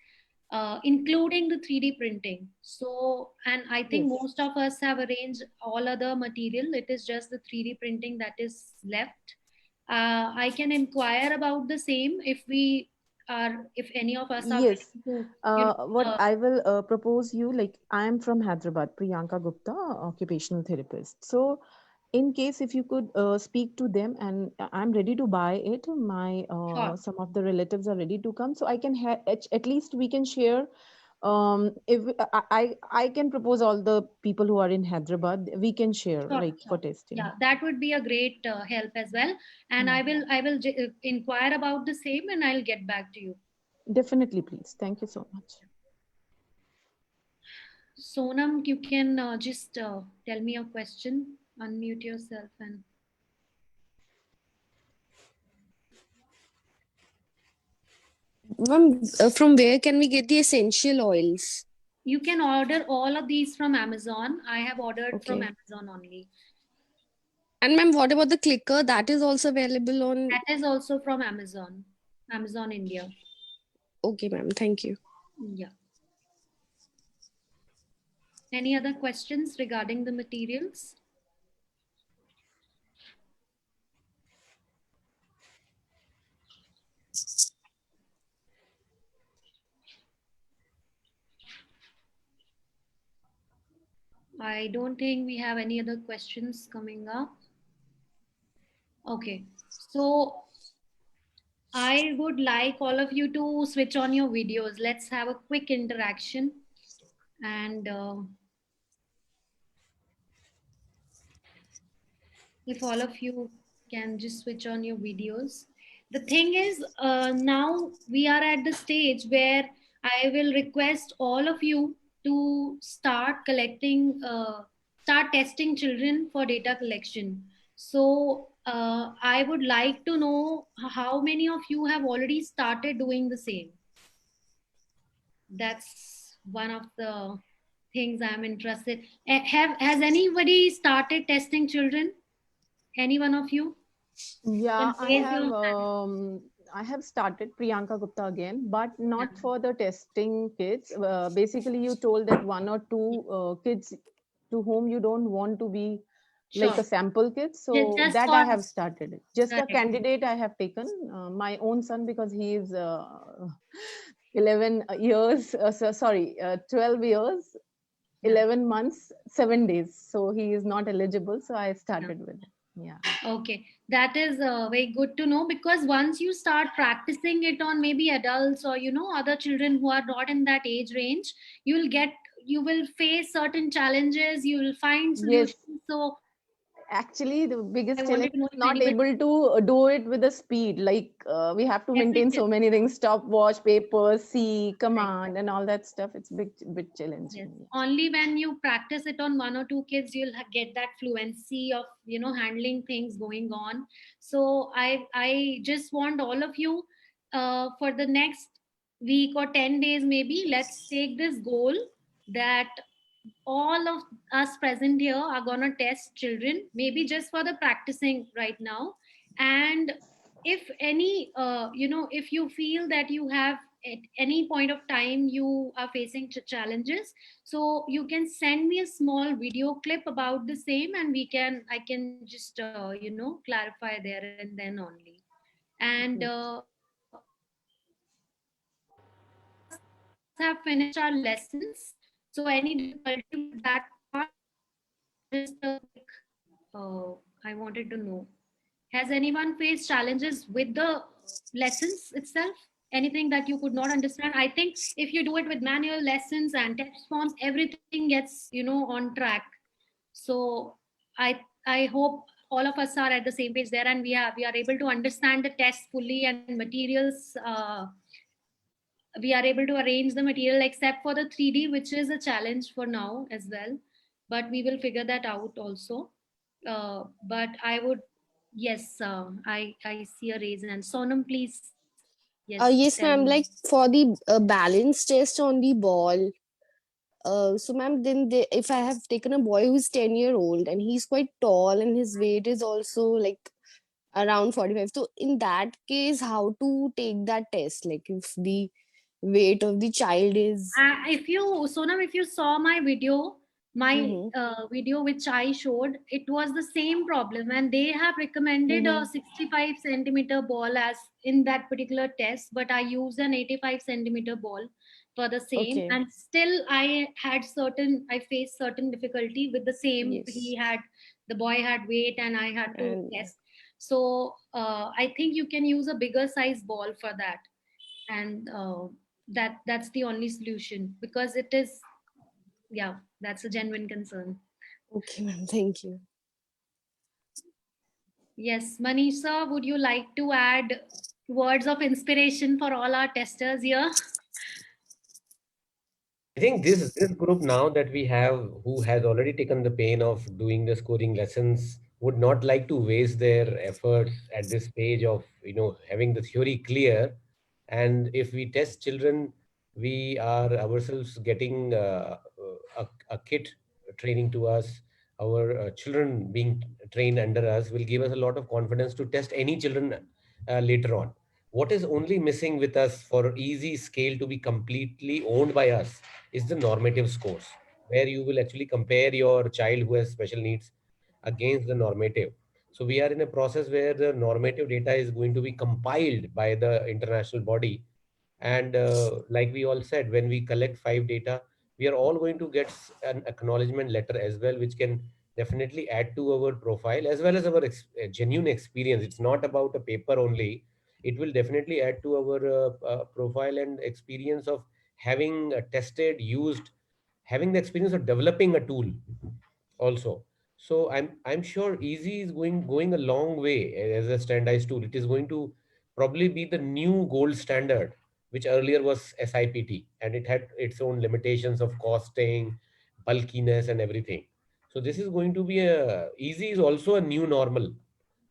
including the 3D printing. So, and I think Yes. most of us have arranged all other material. It is just the 3D printing that is left. I can inquire about the same if any of us are Yes. willing to, What I will propose you, like I am from Hyderabad, Priyanka Gupta, occupational therapist. So in case if you could speak to them, and I'm ready to buy it, my Sure. some of the relatives are ready to come, so I can have at least we can share. If I can propose all the people who are in Hyderabad, we can share Sure, like for sure. testing. Yeah, that would be a great help as well. And Yeah. I will inquire about the same, and I'll get back to you. Definitely, please. Thank you so much. Sonam, you can just tell me a question, unmute yourself, and Ma'am, from where can we get the essential oils? you can order all of these from Amazon. I have ordered from Okay. Amazon only. And ma'am, what about the clicker? That is also available on. That is also from Amazon, Amazon India. Okay, ma'am. Thank you. Yeah. Any other questions regarding the materials? I don't think we have any other questions coming up. Okay, so I would like all of you to switch on your videos. Let's have a quick interaction. And if all of you can just switch on your videos. The thing is, now we are at the stage where I will request all of you to start collecting, start testing children for data collection. So I would like to know how many of you have already started doing the same. That's one of the things I'm interested. Has anybody started testing children? Any one of you? Yeah, Then raise your hand. I have started Priyanka Gupta again, but not Yeah. for the testing kids. Basically, you told that one or two kids to whom you don't want to be like Sure. a sample kid. So Just that for I have started it. Just a correct. candidate I have taken, my own son, because he is 11 years, 12 years, 11 months, 7 days. So he is not eligible. So I started with it. Yeah. Okay, that is very good to know, because once you start practicing it on maybe adults or other children who are not in that age range, you will face certain challenges. You will find Yes. solutions. So Actually, the biggest I challenge wanted to know is if not anybody. able to do it with the speed. Like we have to maintain so many things: stopwatch, paper, C, command, and all that stuff. It's bit challenging. Yes. Yeah. Only when you practice it on one or two kids, you'll get that fluency of handling things going on. So I just want all of you for the next week or 10 days maybe, let's take this goal that all of us present here are gonna test children, maybe just for the practicing right now. And if any, if you feel that you have at any point of time you are facing challenges, so you can send me a small video clip about the same, and I can just clarify there and then only. And have finished our lessons. So any difficulty with that part? Just a quick, I wanted to know. Has anyone faced challenges with the lessons itself? Anything that you could not understand? I think if you do it with manual lessons and test forms, everything gets, on track. So I hope all of us are at the same page there, and we are able to understand the test fully, and materials. We are able to arrange the material except for the 3D, which is a challenge for now as well. But we will figure that out also. But I would, yes, I see a raise hand. Sonam, please, yes, Yes, tell ma'am. me. Like for the balance test on the ball. So ma'am, then if I have taken a boy who's 10-year-old and he's quite tall and his weight is also like around 45. So in that case, how to take that test? Like if the weight of the child is If you, Sonam, if you saw my video, Mhm. video which I showed, it was the same problem, and they have recommended a Mhm. 65 centimeter ball as in that particular test, but I used an 85 centimeter ball for the same, Okay. and still I faced certain difficulty with the same. Yes. The boy had weight, and I had to And test. So I think you can use a bigger size ball for that, and that's the only solution, because it is, yeah, that's a genuine concern. okay, ma'am. Thank you. Yes, Manisha, would you like to add words of inspiration for all our testers here? I think this group now that we have, who has already taken the pain of doing the scoring lessons, would not like to waste their efforts at this stage of having the theory clear. And if we test children, we are ourselves getting a kit training to us. Our children being trained under us will give us a lot of confidence to test any children later on. What is only missing with us for easy scale to be completely owned by us is the normative scores, where you will actually compare your child who has special needs against the normative. So we are in a process where the normative data is going to be compiled by the international body. And like we all said, when we collect 5 data, we are all going to get an acknowledgement letter as well, which can definitely add to our profile as well as our genuine experience. It's not about a paper only. It will definitely add to our profile and experience of having tested, used, having the experience of developing a tool also. So I'm sure Easy is going a long way as a standardized tool. It is going to probably be the new gold standard, which earlier was SIPT, and it had its own limitations of costing, bulkiness, and everything. So this is going to be Easy is also a new normal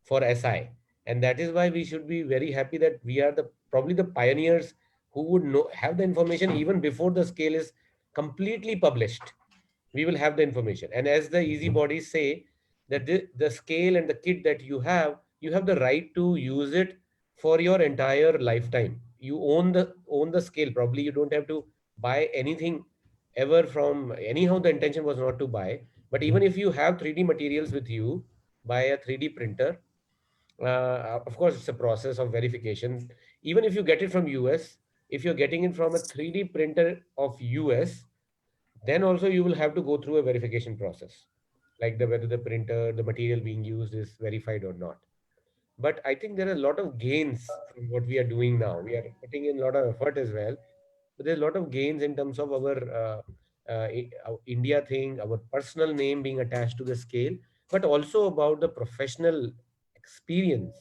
for SI, and that is why we should be very happy that we are the probably the pioneers who would have the information even before the scale is completely published. We will have the information, and as the Easy bodies say, that the scale and the kit that you have the right to use it for your entire lifetime. You own the scale. Probably you don't have to buy anything ever from anyhow. The intention was not to buy, but even if you have 3D materials with you, buy a 3D printer. Of course, it's a process of verification. Even if you get it from US, if you're getting it from a 3D printer of US, then also you will have to go through a verification process, like whether the printer, the material being used is verified or not. But I think there are a lot of gains from what we are doing now. We are putting in a lot of effort as well, but there's a lot of gains in terms of our India thing, our personal name being attached to the scale, but also about the professional experience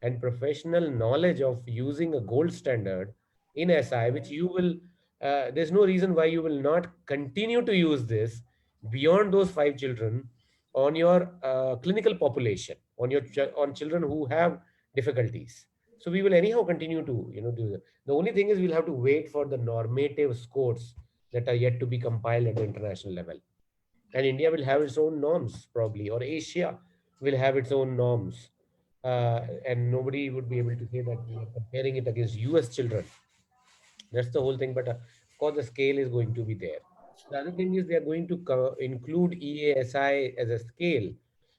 and professional knowledge of using a gold standard in SI, which you will, there's no reason why you will not continue to use this beyond those 5 children on your clinical population, on your on children who have difficulties. So we will anyhow continue to do that. The only thing is we'll have to wait for the normative scores that are yet to be compiled at the international level. And India will have its own norms probably, or Asia will have its own norms. And nobody would be able to say that we are comparing it against US children. That's the whole thing. But of course, the scale is going to be there. The other thing is they are going to include EASI as a scale,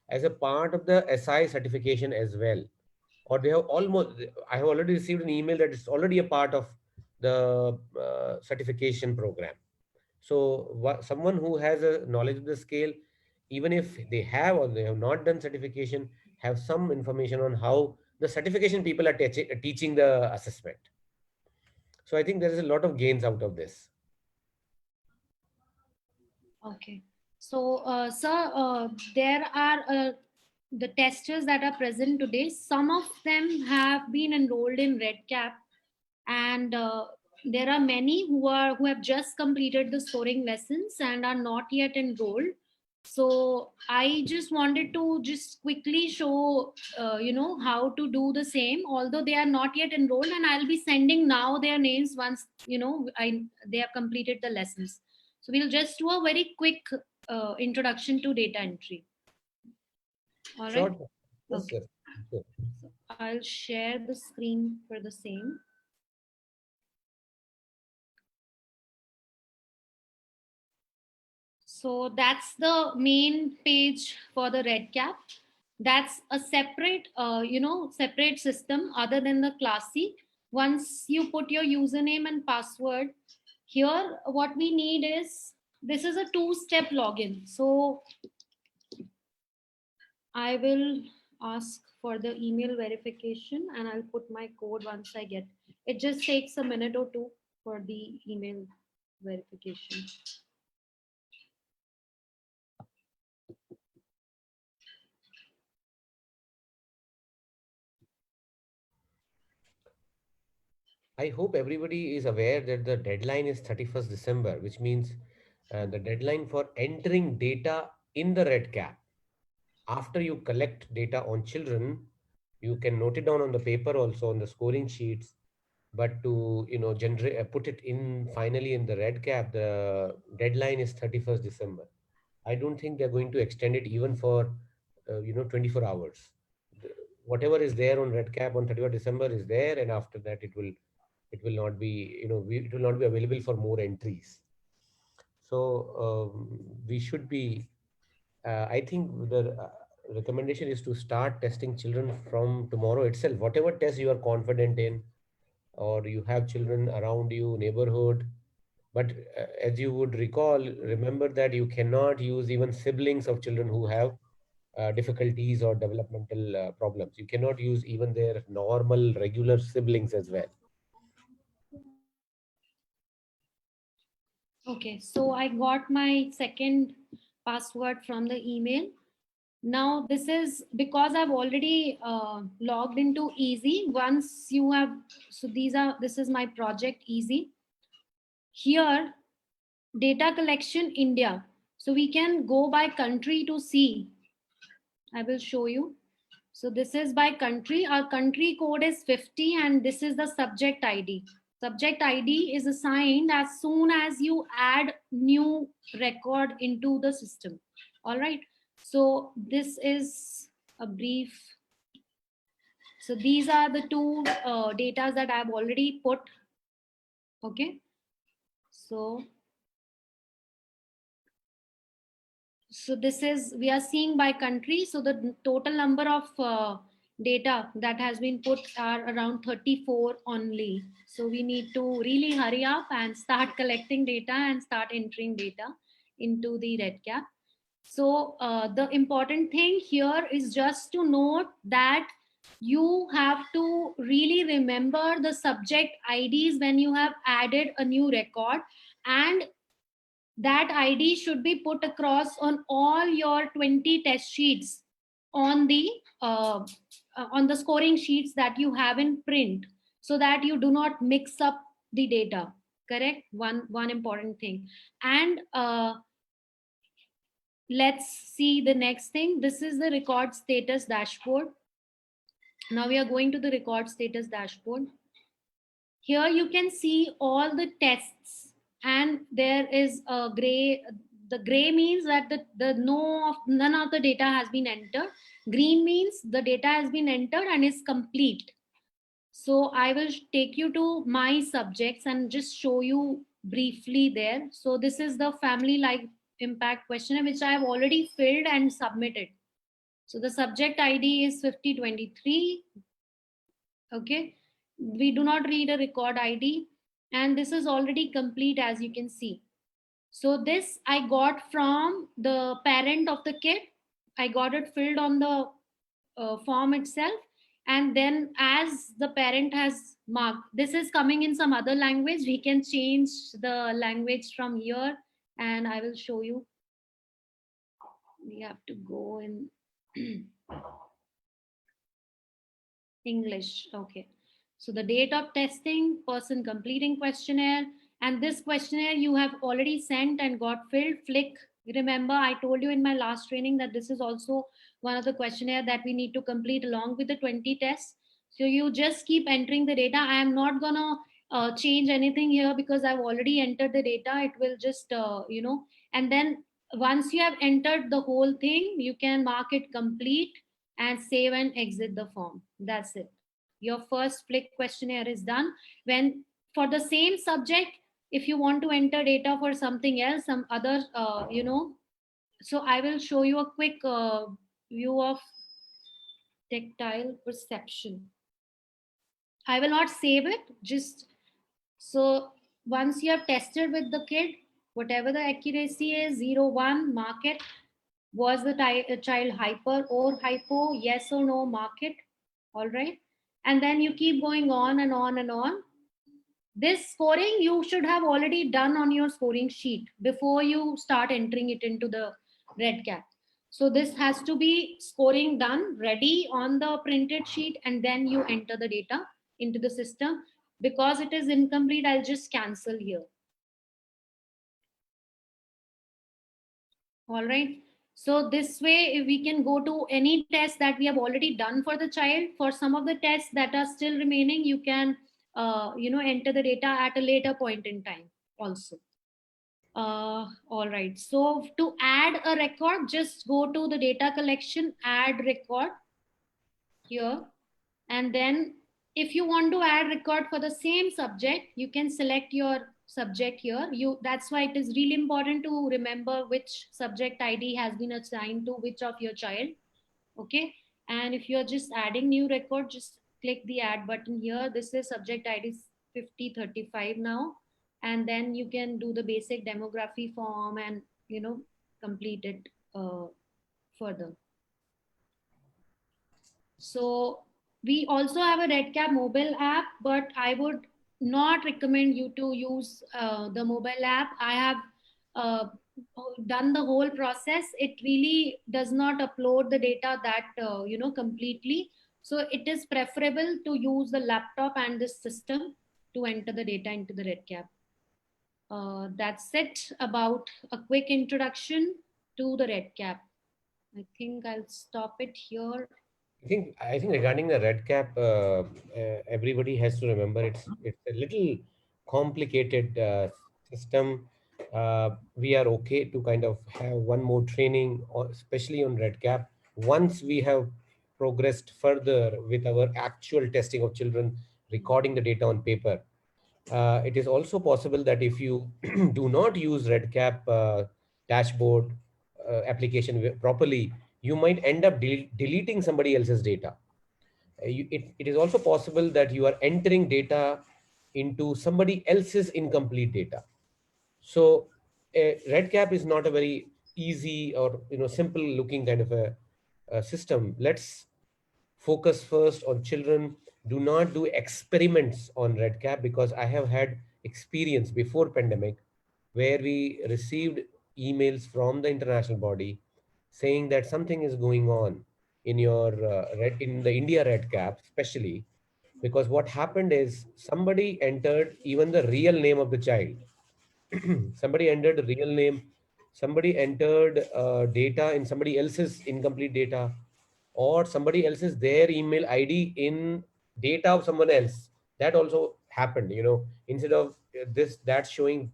as a part of the SI certification as well. Or they have almost, I have already received an email that it's already a part of the certification program. So someone who has a knowledge of the scale, even if they have or they have not done certification, have some information on how the certification people are teaching the assessment. So I think there is a lot of gains out of this. Okay. So, sir, there are the testers that are present today. Some of them have been enrolled in REDCap, and there are many who have just completed the scoring lessons and are not yet enrolled. So I just wanted to just quickly show, how to do the same, although they are not yet enrolled, and I'll be sending now their names once, they have completed the lessons. So we'll just do a very quick introduction to data entry. All right. Sure. Yes, Okay. sir. So I'll share the screen for the same. So that's the main page for the REDCap. That's a separate, separate system other than the Classy. Once you put your username and password, here what we need is, this is a two-step login. So I will ask for the email verification and I'll put my code once I get. It just takes a minute or two for the email verification. I hope everybody is aware that the deadline is 31st December, which means the deadline for entering data in the REDCap. After you collect data on children, you can note it down on the paper also on the scoring sheets, but to generate put it in finally in the REDCap, the deadline is 31st December. I don't think they're going to extend it even for 24 hours. Whatever is there on REDCap on 31st December is there, and after that it will not be it will not be available for more entries. So we should be I think the recommendation is to start testing children from tomorrow itself. Whatever test you are confident in, or you have children around you, neighborhood. But as you would remember that you cannot use even siblings of children who have difficulties or developmental problems. You cannot use even their normal, regular siblings as well. Okay, so I got my second password from the email. Now this is because I've already logged into Easy. Once you have, so this is my project Easy. Here, data collection India. So we can go by country to see. I will show you. So this is by country. Our country code is 50 and this is the subject ID. Subject ID is assigned as soon as you add new record into the system. All right. So this is a brief. So these are the two data that I've already put. Okay. So this is, we are seeing by country. So the total number of data that has been put are around 34 only. So we need to really hurry up and start collecting data and start entering data into the REDCap. So the important thing here is just to note that you have to really remember the subject IDs when you have added a new record, and that ID should be put across on all your 20 test sheets on the scoring sheets that you have in print, so that you do not mix up the data. Correct? One important thing. And let's see the next thing. This is the record status dashboard. Now we are going to the record status dashboard. Here you can see all the tests, and there is a gray, the gray means that none of the data has been entered. Green means the data has been entered and is complete. So I will take you to my subjects and just show you briefly there. So this is the family life impact questionnaire, which I have already filled and submitted. So the subject ID is 5023. Okay. We do not read a record ID. And this is already complete, as you can see. So this I got from the parent of the kid. I got it filled on the form itself. And then as the parent has marked, this is coming in some other language. We can change the language from here and I will show you. We have to go in English. Okay. So the date of testing, person completing questionnaire, and this questionnaire you have already sent and got filled. Flick. Remember, I told you in my last training that this is also one of the questionnaire that we need to complete along with the 20 tests. So you just keep entering the data. I am not gonna change anything here because I've already entered the data. It will just, and then once you have entered the whole thing, you can mark it complete and save and exit the form. That's it. Your first Flick questionnaire is done. When for the same subject, if you want to enter data for something else, some other, so I will show you a quick view of tactile perception. I will not save it, just so once you have tested with the kid, whatever the accuracy is, 0, 1, mark it. Was the child hyper or hypo? Yes or no, mark it. All right. And then you keep going on and on and on. This scoring you should have already done on your scoring sheet before you start entering it into the REDCap. So this has to be scoring done, ready on the printed sheet, and then you enter the data into the system. Because it is incomplete, I'll just cancel here. All right. So this way we can go to any test that we have already done for the child. For some of the tests that are still remaining, you can enter the data at a later point in time also. All right. So to add a record, just go to the data collection, add record here. And then if you want to add record for the same subject, you can select your subject here. That's why it is really important to remember which subject ID has been assigned to which of your child. Okay. And if you're just adding new record, just click the add button here. This is subject ID 5035 now. And then you can do the basic demography form and, complete it further. So we also have a REDCap mobile app, but I would not recommend you to use the mobile app. I have done the whole process. It really does not upload the data that, completely. So it is preferable to use the laptop and this system to enter the data into the REDCap. That's it about a quick introduction to the REDCap. I think I'll stop it here. I think regarding the REDCap, everybody has to remember it's a little complicated system. We are okay to kind of have one more training, especially on REDCap. Once we have progressed further with our actual testing of children, recording the data on paper, it is also possible that if you do not use REDCap dashboard application properly, you might end up deleting somebody else's data. It is also possible that you are entering data into somebody else's incomplete data. So REDCap is not a very easy or simple looking kind of a system. Let's focus first on children. Do not do experiments on REDCap, because I have had experience before pandemic where we received emails from the international body saying that something is going on in your in the India REDCap, especially because what happened is somebody entered even the real name of the child. Somebody entered the real name. Somebody entered data in somebody else's incomplete data, or somebody else's their email ID in data of someone else. That also happened. Instead of that showing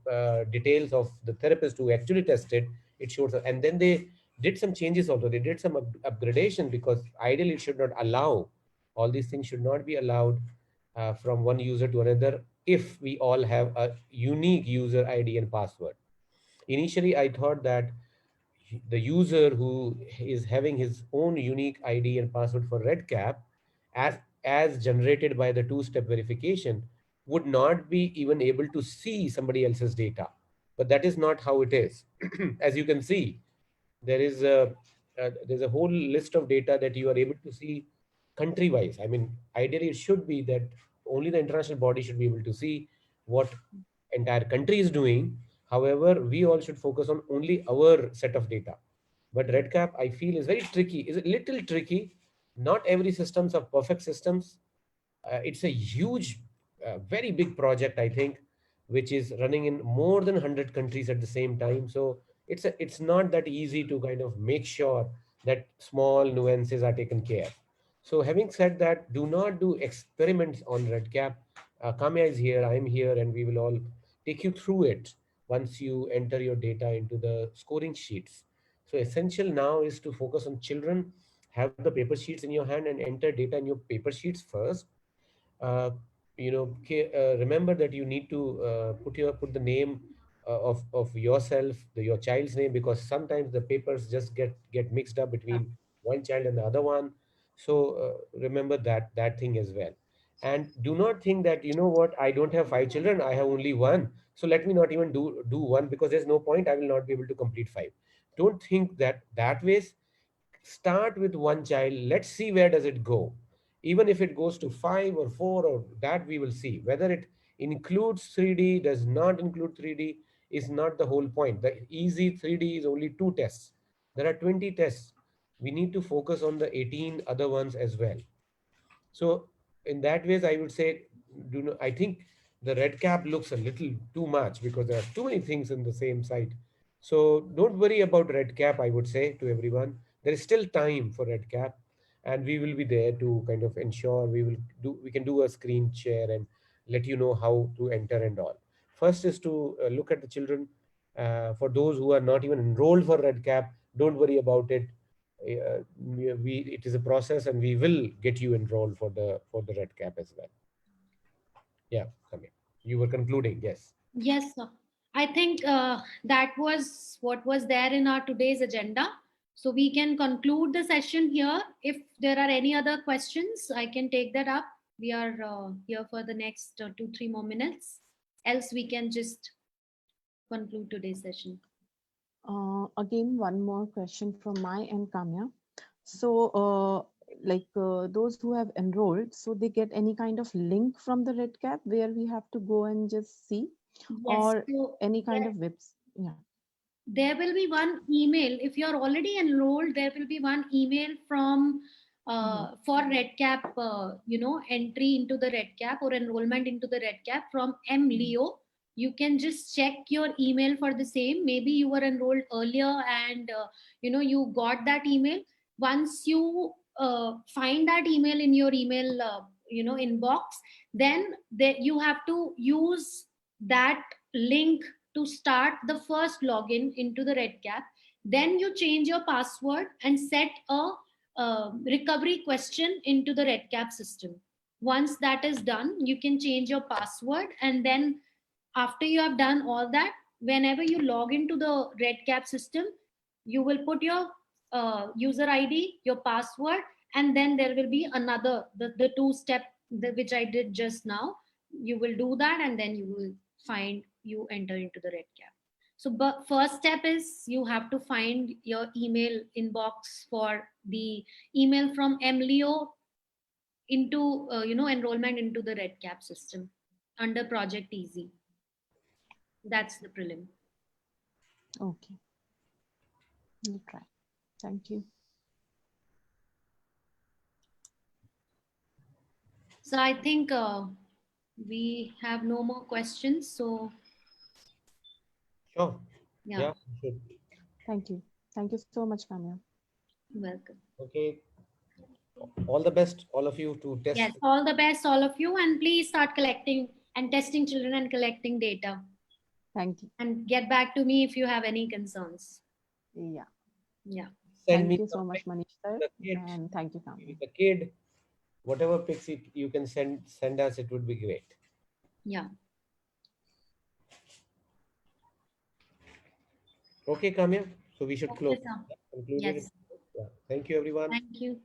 details of the therapist who actually tested, it shows up. And then they did some changes also. They did some upgradation, because ideally it should not allow, all these things should not be allowed from one user to another if we all have a unique user ID and password. Initially, I thought that the user who is having his own unique ID and password for RedCap, as generated by the two-step verification, would not be even able to see somebody else's data. But that is not how it is. As you can see, there's a whole list of data that you are able to see country wise. I mean, ideally it should be that only the international body should be able to see what entire country is doing. However, we all should focus on only our set of data. But RedCap, I feel, is very tricky, is a little tricky. Not every systems are perfect systems. It's a huge, very big project, I think, which is running in more than 100 countries at the same time. So it's not that easy to kind of make sure that small nuances are taken care. So having said that, do not do experiments on RedCap. Kamya is here, I'm here, and we will all take you through it once you enter your data into the scoring sheets. So essential now is to focus on children, have the paper sheets in your hand and enter data in your paper sheets first. uh, Remember that you need to put the name of yourself, your child's name, because sometimes the papers just get mixed up between one child and the other one. So remember that thing as well. And do not think that, you know what, I don't have 5 children, I have only one, so let me not even do one, because there's no point, I will not be able to complete 5. Don't think that ways. Start with one child, let's see where does it go. Even if it goes to 5 or 4, or that we will see whether it includes 3D, does not include 3D, is not the whole point. The easy 3D is only 2 tests. There are 20 tests. We need to focus on the 18 other ones as well. So in that ways, I would say, I think the RedCap looks a little too much, because there are too many things in the same site. So don't worry about RedCap, I would say to everyone. There is still time for RedCap, and we will be there to kind of ensure we can do a screen share and let you know how to enter and all. First is to look at the children. For those who are not even enrolled for RedCap, don't worry about it. It is a process, and we will get you enrolled for the RedCap as well. Yeah, Samir, you were concluding. Yes. Yes, sir. I think that was what was there in our today's agenda. So we can conclude the session here. If there are any other questions, I can take that up. We are here for the next 2-3 more minutes. Else we can just conclude today's session. Again, one more question from my end, Kamya. So, those who have enrolled, so they get any kind of link from the RedCap where we have to go and just see, or so any kind of webs? Yeah. There will be one email. If you're already enrolled, there will be one email from for RedCap, entry into the RedCap or enrollment into the RedCap from MLeo. You can just check your email for the same. Maybe you were enrolled earlier and you got that email. Once you find that email in your email inbox, then you have to use that link to start the first login into the RedCap. Then you change your password and set a recovery question into the RedCap system. Once that is done, you can change your password, and then after you have done all that, whenever you log into the RedCap system, you will put your user ID, your password, and then there will be another, the 2-step which I did just now. You will do that, and then you will find you enter into the RedCap. So first step is you have to find your email inbox for the email from MLeo into enrollment into the RedCap system under Project Easy. That's the prelim. Okay. We'll try. Thank you. So I think we have no more questions. So sure. Yeah. Sure. Thank you. Thank you so much, Kamya. Welcome. Okay. All the best, all of you, to test. Yes, all the best, all of you, and please start collecting and testing children and collecting data. Thank you. And get back to me if you have any concerns. Yeah. Yeah. Send Thank me you so some much, pics Manish sir, of the kid, and thank you, family. the kid, whatever pics you can send us, it would be great. Yeah. Okay, Kamya. So we should close. Okay, sir. Concluded. Yes. Yeah. Thank you, everyone. Thank you.